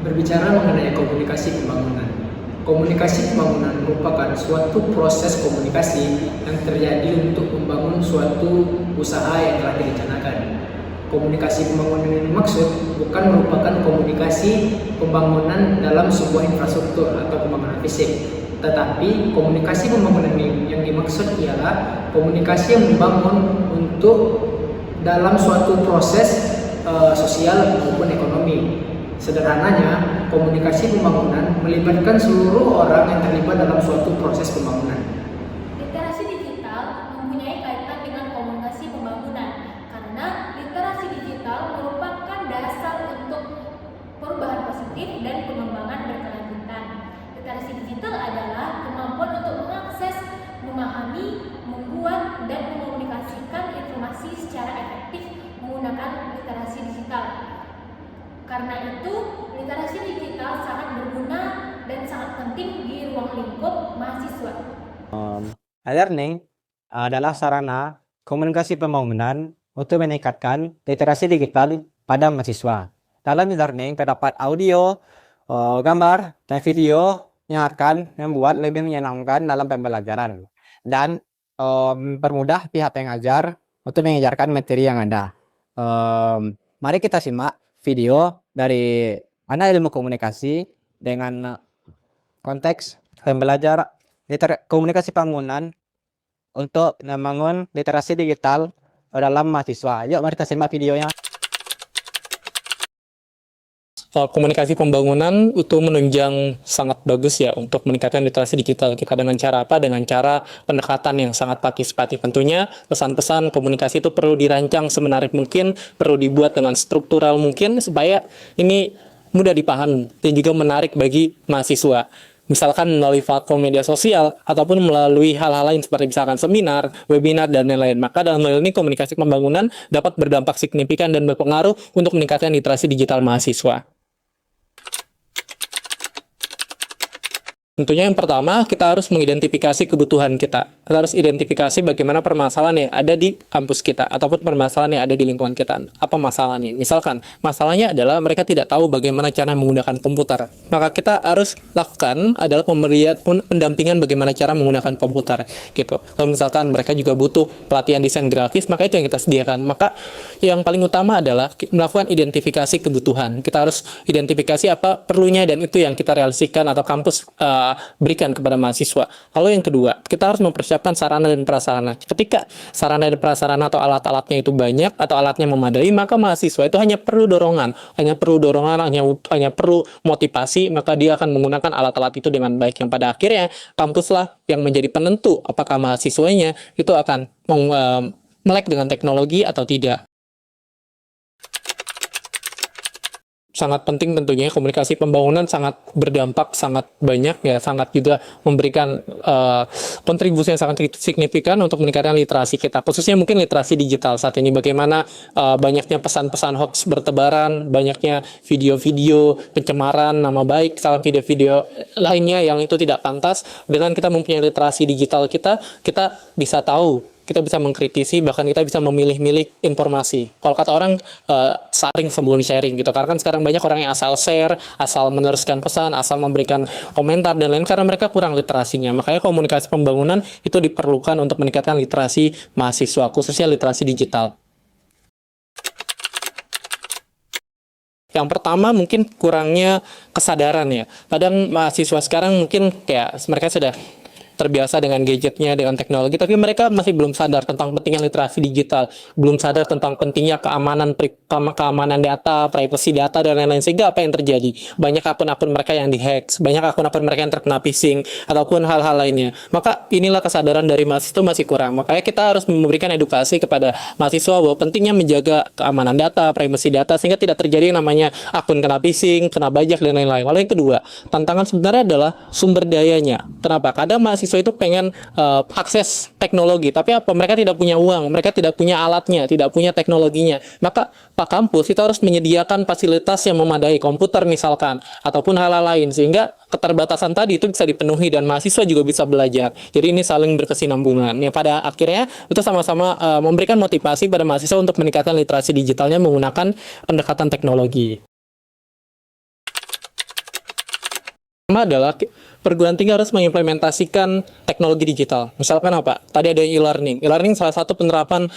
Berbicara mengenai komunikasi pembangunan. Komunikasi pembangunan merupakan suatu proses komunikasi yang terjadi untuk membangun suatu usaha yang telah direncanakan. Komunikasi pembangunan yang dimaksud bukan merupakan komunikasi pembangunan dalam sebuah infrastruktur atau pembangunan fisik, tetapi komunikasi pembangunan yang dimaksud ialah komunikasi yang dibangun untuk dalam suatu proses sosial maupun ekonomi. Sederhananya, komunikasi pembangunan melibatkan seluruh orang yang terlibat dalam suatu proses pembangunan. Literasi digital mempunyai kaitan dengan komunikasi pembangunan karena literasi digital merupakan dasar untuk perubahan positif dan pengembangan berkelanjutan. Literasi digital adalah kemampuan untuk mengakses, memahami, membuat, dan mengkomunikasikan informasi secara efektif menggunakan literasi digital. Karena itu, literasi digital sangat berguna dan sangat penting di ruang lingkup mahasiswa. E-learning adalah sarana komunikasi pembangunan untuk meningkatkan literasi digital pada mahasiswa. Dalam e-learning terdapat audio, gambar, dan video yang akan membuat lebih menyenangkan dalam pembelajaran dan mempermudah pihak pengajar untuk mengajarkan materi yang ada. Mari kita simak video dari anak ilmu komunikasi dengan konteks pembelajar komunikasi pembangunan untuk membangun literasi digital dalam mahasiswa. Yuk mari kita simak videonya. Komunikasi pembangunan itu menunjang sangat bagus ya untuk meningkatkan literasi digital kita dengan cara apa? Dengan cara pendekatan yang sangat partisipatif. Tentunya pesan-pesan komunikasi itu perlu dirancang semenarik mungkin, perlu dibuat dengan struktural mungkin supaya ini mudah dipahami dan juga menarik bagi mahasiswa. Misalkan melalui platform media sosial ataupun melalui hal-hal lain seperti misalkan seminar, webinar, dan lain-lain. Maka dalam hal ini komunikasi pembangunan dapat berdampak signifikan dan berpengaruh untuk meningkatkan literasi digital mahasiswa. Tentunya yang pertama, kita harus mengidentifikasi kebutuhan kita. Kita harus identifikasi bagaimana permasalahan yang ada di kampus kita, ataupun permasalahan yang ada di lingkungan kita. Apa masalahnya? Misalkan, masalahnya adalah mereka tidak tahu bagaimana cara menggunakan komputer. Maka kita harus lakukan adalah pemberian pendampingan bagaimana cara menggunakan komputer. Gitu. Kalau misalkan mereka juga butuh pelatihan desain grafis, maka itu yang kita sediakan. Maka yang paling utama adalah melakukan identifikasi kebutuhan. Kita harus identifikasi apa perlunya dan itu yang kita realisasikan atau kampus berikan kepada mahasiswa. Lalu yang kedua, kita harus mempersiapkan sarana dan prasarana. Ketika sarana dan prasarana atau alat-alatnya itu banyak atau alatnya memadai, maka mahasiswa itu hanya perlu dorongan, hanya perlu motivasi, maka dia akan menggunakan alat-alat itu dengan baik. Yang pada akhirnya kampuslah yang menjadi penentu apakah mahasiswanya itu akan melek dengan teknologi atau tidak. Sangat penting tentunya komunikasi pembangunan sangat berdampak sangat banyak ya, sangat juga memberikan kontribusi yang sangat signifikan untuk meningkatkan literasi kita, khususnya mungkin literasi digital saat ini. Bagaimana banyaknya pesan-pesan hoax bertebaran, banyaknya video-video pencemaran nama baik, salah video-video lainnya yang itu tidak pantas. Dengan kita mempunyai literasi digital kita bisa tahu, kita bisa mengkritisi, bahkan kita bisa memilih-milih informasi. Kalau kata orang, saring sebelum sharing gitu. Karena kan sekarang banyak orang yang asal share, asal meneruskan pesan, asal memberikan komentar dan lain, karena mereka kurang literasinya. Makanya komunikasi pembangunan itu diperlukan untuk meningkatkan literasi mahasiswa, khususnya literasi digital. Yang pertama mungkin kurangnya kesadaran ya. Kadang mahasiswa sekarang mungkin kayak mereka sudah terbiasa dengan gadgetnya, dengan teknologi, tapi mereka masih belum sadar tentang pentingnya literasi digital, belum sadar tentang pentingnya keamanan data, privacy data, dan lain-lain. Sehingga apa yang terjadi? Banyak akun-akun mereka yang dihack, banyak akun-akun mereka yang terkena phishing, ataupun hal-hal lainnya. Maka inilah kesadaran dari mahasiswa masih kurang. Makanya kita harus memberikan edukasi kepada mahasiswa bahwa pentingnya menjaga keamanan data, privacy data, sehingga tidak terjadi yang namanya akun kena phishing, kena bajak, dan lain-lain. Lalu yang kedua, tantangan sebenarnya adalah sumber dayanya. Kenapa? Kadang mahasiswa itu pengen akses teknologi, tapi apa? Mereka tidak punya uang, mereka tidak punya alatnya, tidak punya teknologinya. Maka Pak Kampus itu harus menyediakan fasilitas yang memadai, komputer misalkan, ataupun hal-hal lain, sehingga keterbatasan tadi itu bisa dipenuhi dan mahasiswa juga bisa belajar. Jadi ini saling berkesinambungan. Ya, pada akhirnya itu sama-sama memberikan motivasi pada mahasiswa untuk meningkatkan literasi digitalnya menggunakan pendekatan teknologi. Pertama adalah perguruan tinggi harus mengimplementasikan teknologi digital. Misalkan apa? Tadi ada e-learning. E-learning salah satu penerapan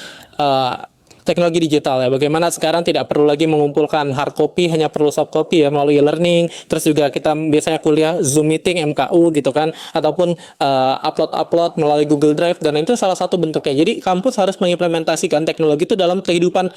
teknologi digital ya. Bagaimana sekarang tidak perlu lagi mengumpulkan hard copy, hanya perlu soft copy ya melalui e-learning. Terus juga kita biasanya kuliah Zoom meeting, MKU gitu kan, ataupun upload melalui Google Drive, dan itu salah satu bentuknya. Jadi kampus harus mengimplementasikan teknologi itu dalam kehidupan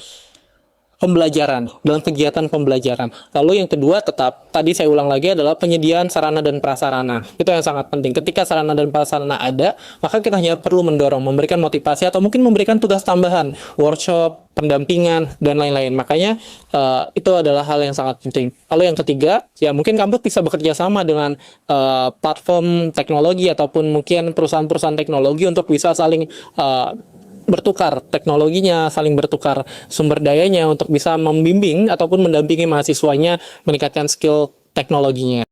pembelajaran, dalam kegiatan pembelajaran. Lalu yang kedua tetap, tadi saya ulang lagi, adalah penyediaan sarana dan prasarana. Itu yang sangat penting. Ketika sarana dan prasarana ada, maka kita hanya perlu mendorong, memberikan motivasi, atau mungkin memberikan tugas tambahan, workshop, pendampingan, dan lain-lain. Makanya itu adalah hal yang sangat penting. Lalu yang ketiga, ya mungkin kampus bisa bekerja sama dengan platform teknologi ataupun mungkin perusahaan-perusahaan teknologi untuk bisa saling bertukar teknologinya, saling bertukar sumber dayanya untuk bisa membimbing ataupun mendampingi mahasiswanya meningkatkan skill teknologinya.